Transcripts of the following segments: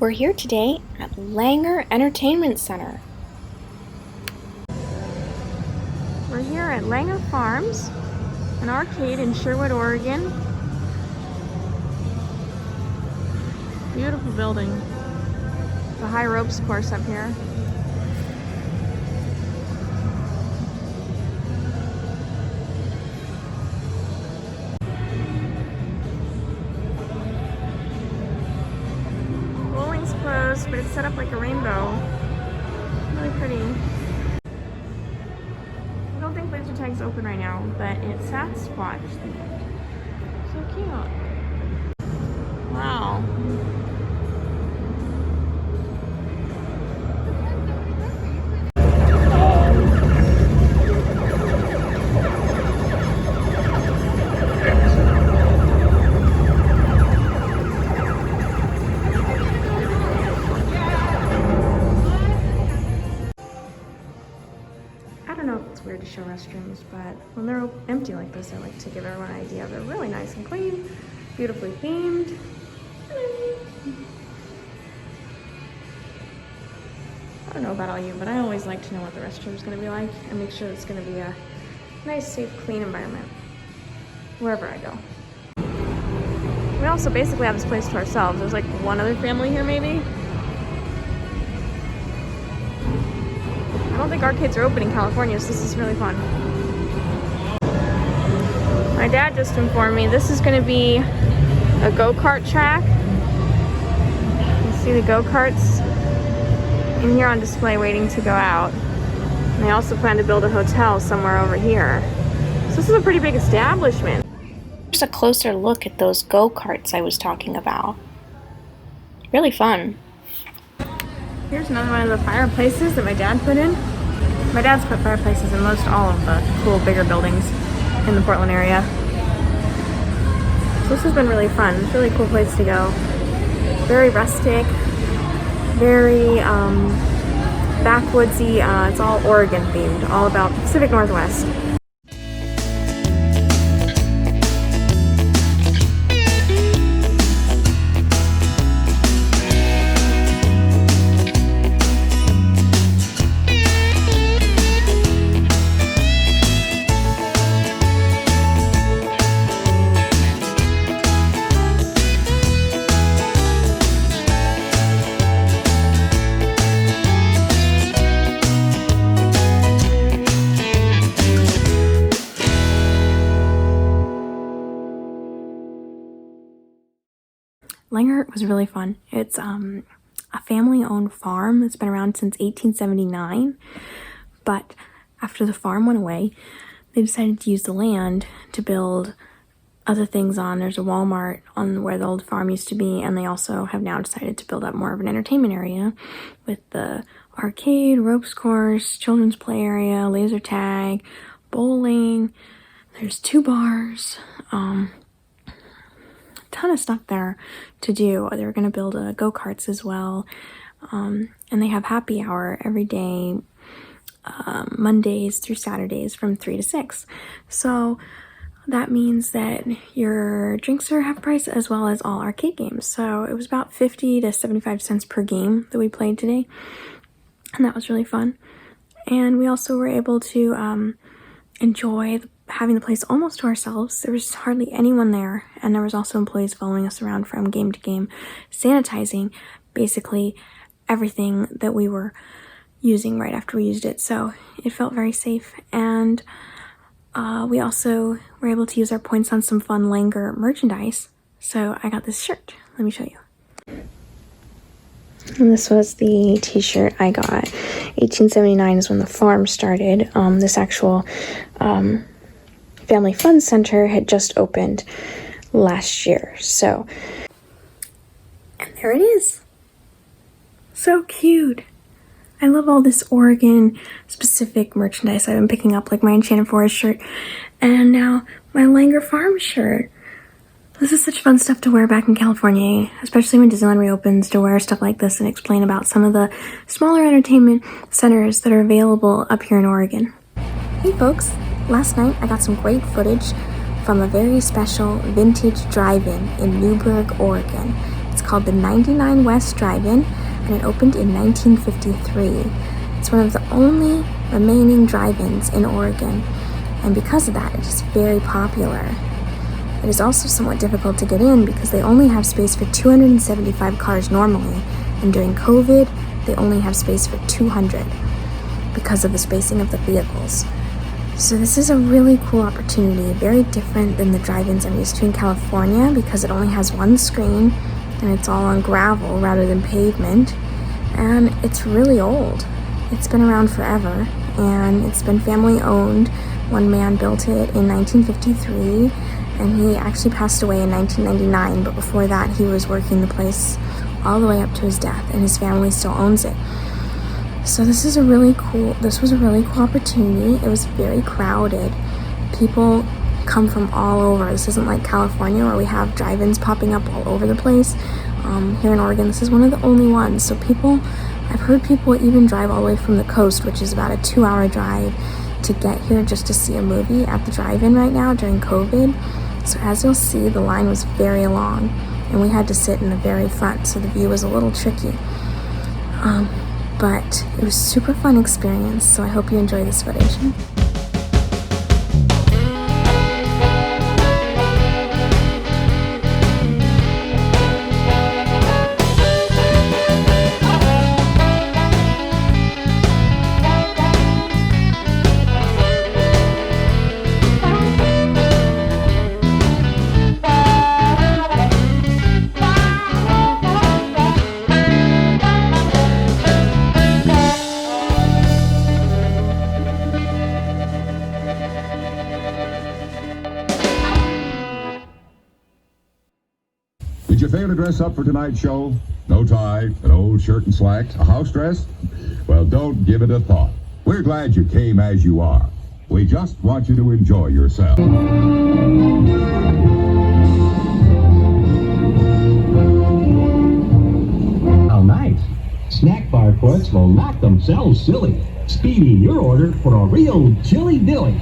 We're here today at Langer Entertainment Center. We're here at Langer Farms, an arcade in Sherwood, Oregon. Beautiful building. The high ropes course up here. Bowling's closed, but it's set up like a rainbow. Really pretty. I don't think laser tag's open right now, but it's Sasquatch themed. So cute. Wow. I don't know if it's weird to show restrooms, but when they're empty like this, I like to give everyone an idea. They're really nice and clean, beautifully themed. I don't know about all you, but I always like to know what the restroom's gonna be like and make sure it's gonna be a nice, safe, clean environment wherever I go. We also basically have this place to ourselves. There's like one other family here maybe. I don't think arcades are open in California, so this is really fun. My dad just informed me this is going to be a go-kart track. You see the go-karts in here on display waiting to go out. And they also plan to build a hotel somewhere over here. So this is a pretty big establishment. Just a closer look at those go-karts I was talking about. Really fun. Here's another one of the fireplaces that my dad put in. My dad's put fireplaces in most all of the cool, bigger buildings in the Portland area. So this has been really fun. It's a really cool place to go. Very rustic, very backwoodsy. It's all Oregon themed, all about the Pacific Northwest. Langer was really fun. It's a family-owned farm that's been around since 1879, but after the farm went away, they decided to use the land to build other things on. There's a Walmart on where the old farm used to be, and they also have now decided to build up more of an entertainment area with the arcade, ropes course, children's play area, laser tag, bowling. There's 2 bars. Ton of stuff there to do. They're going to build go-karts as well, and they have happy hour every day, Mondays through Saturdays from 3 to 6. So that means that your drinks are half price as well as all arcade games. So it was about 50 to 75 cents per game that we played today, and that was really fun. And we also were able to enjoy having the place almost to ourselves. There was hardly anyone there, and there was also employees following us around from game to game, sanitizing basically everything that we were using right after we used it. So it felt very safe, and we also were able to use our points on some fun Langer merchandise. So I got this shirt. Let me show you. And this was the t-shirt I got. 1879 is when the farm started. This actual Family Fun Center had just opened last year. So, and there it is. So cute. I love all this Oregon specific merchandise I've been picking up, like my Enchanted Forest shirt and now my Langer Farm shirt. This is such fun stuff to wear back in California, especially when Disneyland reopens, to wear stuff like this and explain about some of the smaller entertainment centers that are available up here in Oregon. Hey folks, last night I got some great footage from a very special vintage drive-in in Newberg, Oregon. It's called the 99 West Drive-In, and it opened in 1953. It's one of the only remaining drive-ins in Oregon, and because of that, it is very popular. It is also somewhat difficult to get in because they only have space for 275 cars normally, and during COVID, they only have space for 200 because of the spacing of the vehicles. So this is a really cool opportunity, very different than the drive-ins I'm used to in California because it only has one screen and it's all on gravel rather than pavement, and it's really old. It's been around forever, and it's been family owned. One man built it in 1953, and he actually passed away in 1999, but before that he was working the place all the way up to his death, and his family still owns it. So this was a really cool opportunity. It was very crowded. People come from all over. This isn't like California where we have drive-ins popping up all over the place. Here in Oregon, this is one of the only ones. So I've heard people even drive all the way from the coast, which is about a 2-hour drive, to get here just to see a movie at the drive-in right now during COVID. So as you'll see, the line was very long, and we had to sit in the very front, so the view was a little tricky. But it was a super fun experience, so I hope you enjoy this footage. Did you fail to dress up for tonight's show? No tie, an old shirt and slacks, a house dress? Well, don't give it a thought. We're glad you came as you are. We just want you to enjoy yourself. How nice. Snack bar clerks will knock themselves silly. Speeding your order for a real chili dilly.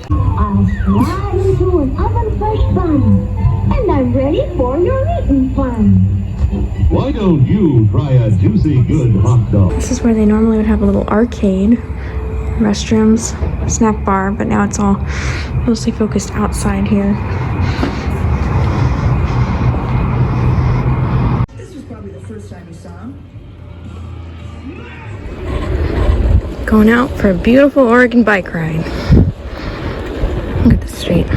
I'll slide into an oven fresh bun, and I'm ready for your eating fun. Why don't you try a juicy good hot dog? This is where they normally would have a little arcade, restrooms, snack bar, but now it's all mostly focused outside here. This was probably the first time you saw him. Going out for a beautiful Oregon bike ride. Look at this street.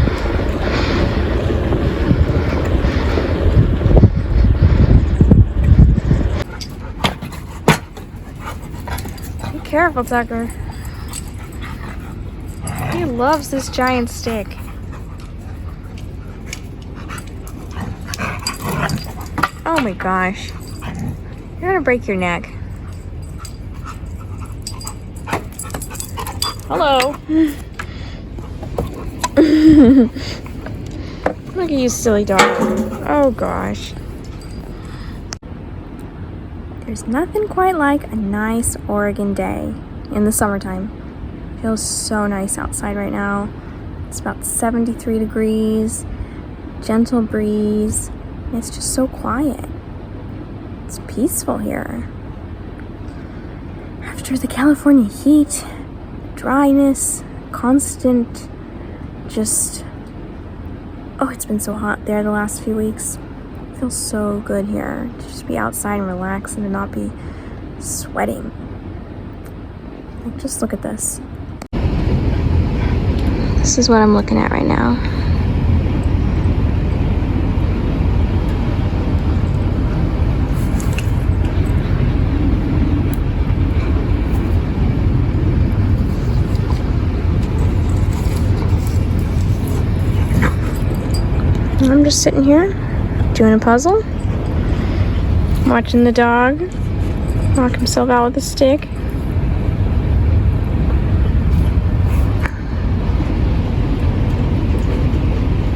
Be careful, Tucker. He loves this giant stick. Oh my gosh. You're gonna break your neck. Hello. Look at you, silly dog. Oh gosh. There's nothing quite like a nice Oregon day in the summertime. It feels so nice outside right now. It's about 73 degrees, gentle breeze, and it's just so quiet. It's peaceful here. After the California heat, dryness, constant, it's been so hot there the last few weeks. It feels so good here to just be outside and relax and to not be sweating. Like, just look at this. This is what I'm looking at right now. I'm just sitting here doing a puzzle, watching the dog knock himself out with a stick.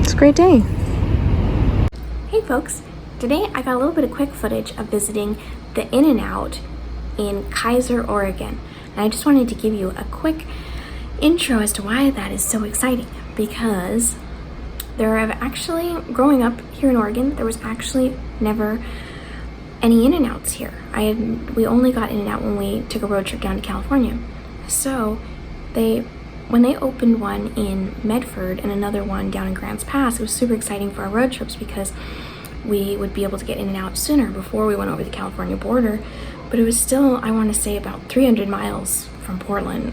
It's a great day. Hey folks, today I got a little bit of quick footage of visiting the In-N-Out in Kaiser, Oregon. And I just wanted to give you a quick intro as to why that is so exciting, because There have actually, growing up here in Oregon, there was actually never any In-N-Outs here. We only got In-N-Out when we took a road trip down to California. So when they opened one in Medford and another one down in Grants Pass, it was super exciting for our road trips because we would be able to get In-N-Out sooner before we went over the California border. But it was still, I want to say, about 300 miles from Portland.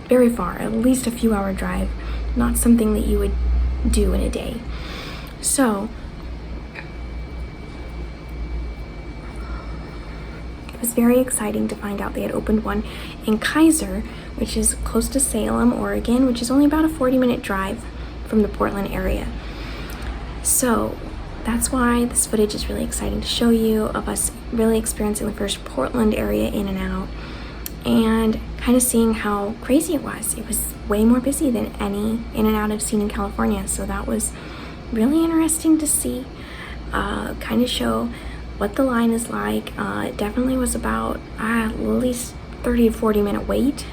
Very far, at least a few hour drive. Not something that you would do in a day. So it was very exciting to find out they had opened one in Kaiser, which is close to Salem, Oregon, which is only about a 40-minute drive from the Portland area. So that's why this footage is really exciting to show you, of us really experiencing the first Portland area In-N-Out and kind of seeing how crazy it was. It was way more busy than any In-N-Out I've seen in California, so that was really interesting to see, kind of show what the line is like. It definitely was about at least 30 to 40 minute wait.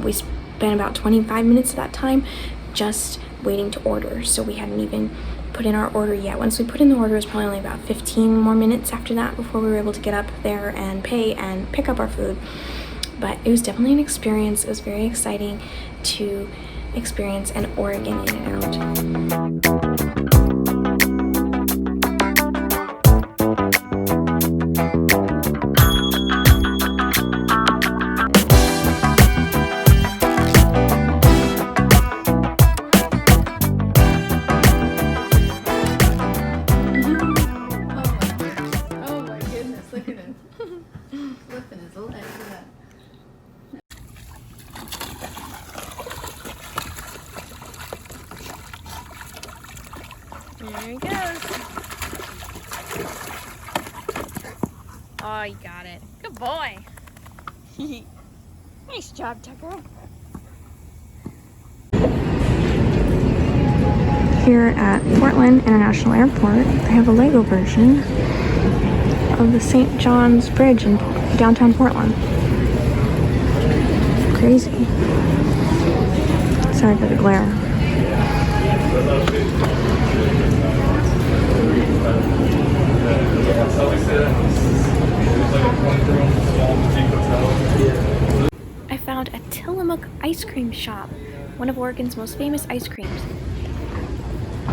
We spent about 25 minutes of that time just waiting to order, so we hadn't even put in our order yet. Once we put in the order, it was probably only about 15 more minutes after that before we were able to get up there and pay and pick up our food. But it was definitely an experience. It was very exciting to experience an Oregon In-N-Out. There he goes. Oh, you got it. Good boy. Nice job, Tucker. Here at Portland International Airport, they have a Lego version of the St. John's Bridge in downtown Portland. Crazy. Sorry for the glare. I found a Tillamook ice cream shop, one of Oregon's most famous ice creams.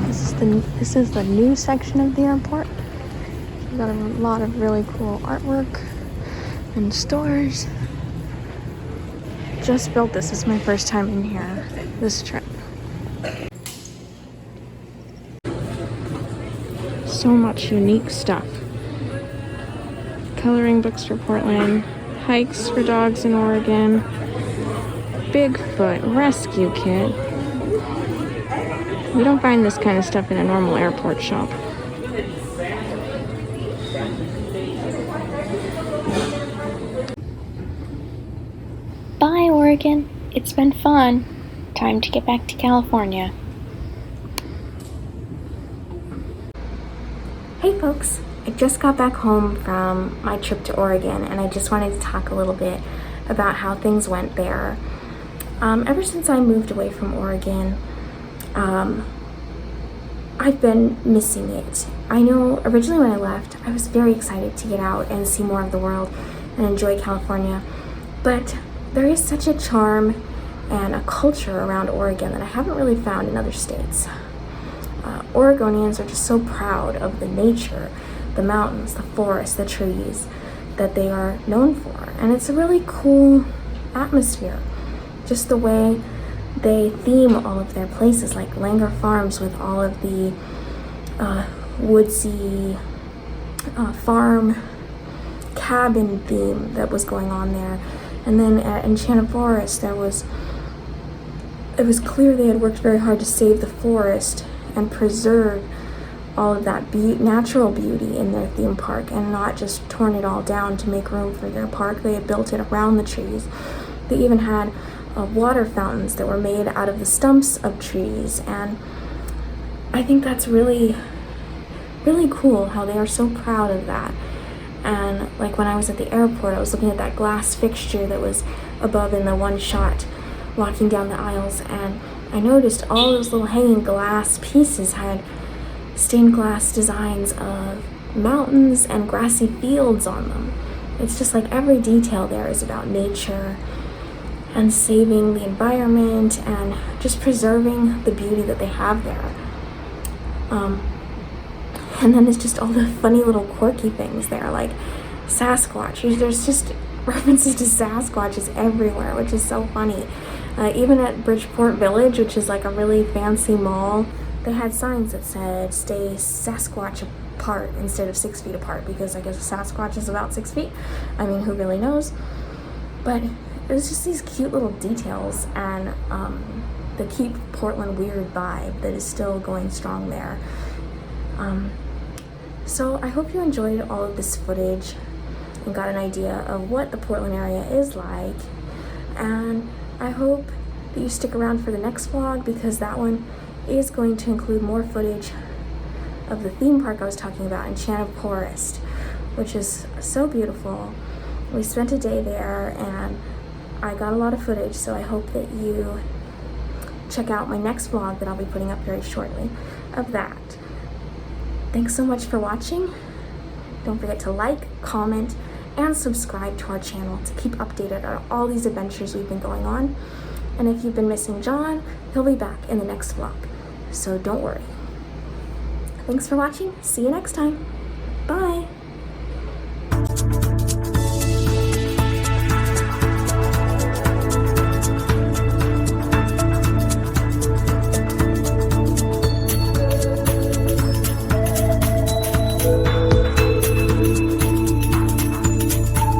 This is the new section of the airport. We've got a lot of really cool artwork and stores. Just built this. This is my first time in here this trip. So much unique stuff. Coloring books for Portland, hikes for dogs in Oregon, Bigfoot rescue kit. You don't find this kind of stuff in a normal airport shop. Bye, Oregon. It's been fun. Time to get back to California. Hey folks, I just got back home from my trip to Oregon and I just wanted to talk a little bit about how things went there. Ever since I moved away from Oregon, I've been missing it. I know originally when I left, I was very excited to get out and see more of the world and enjoy California, but there is such a charm and a culture around Oregon that I haven't really found in other states. Oregonians are just so proud of the nature, the mountains, the forests, the trees that they are known for. And it's a really cool atmosphere. Just the way they theme all of their places, like Langer Farms with all of the woodsy farm cabin theme that was going on there. And then at Enchanted Forest, it was clear they had worked very hard to save the forest and preserve all of that natural beauty in their theme park and not just torn it all down to make room for their park. They had built it around the trees. They even had water fountains that were made out of the stumps of trees, and I think that's really, really cool how they are so proud of that. And like when I was at the airport, I was looking at that glass fixture that was above in the one shot walking down the aisles, and I noticed all those little hanging glass pieces had stained glass designs of mountains and grassy fields on them. It's just like every detail there is about nature and saving the environment and just preserving the beauty that they have there. And then there's just all the funny little quirky things there, like Sasquatch. There's just references to Sasquatches everywhere, which is so funny. Even at Bridgeport Village, which is like a really fancy mall, they had signs that said stay Sasquatch apart instead of 6 feet apart, because I guess a Sasquatch is about 6 feet. I mean, who really knows? But it was just these cute little details and the Keep Portland Weird vibe that is still going strong there. So I hope you enjoyed all of this footage and got an idea of what the Portland area is like. And I hope that you stick around for the next vlog, because that one is going to include more footage of the theme park I was talking about, Enchanted Forest, which is so beautiful. We spent a day there and I got a lot of footage, so I hope that you check out my next vlog that I'll be putting up very shortly of that. Thanks so much for watching. Don't forget to like, comment, and subscribe to our channel to keep updated on all these adventures we've been going on. And if you've been missing John, he'll be back in the next vlog, so don't worry. Thanks for watching. See you next time. Bye.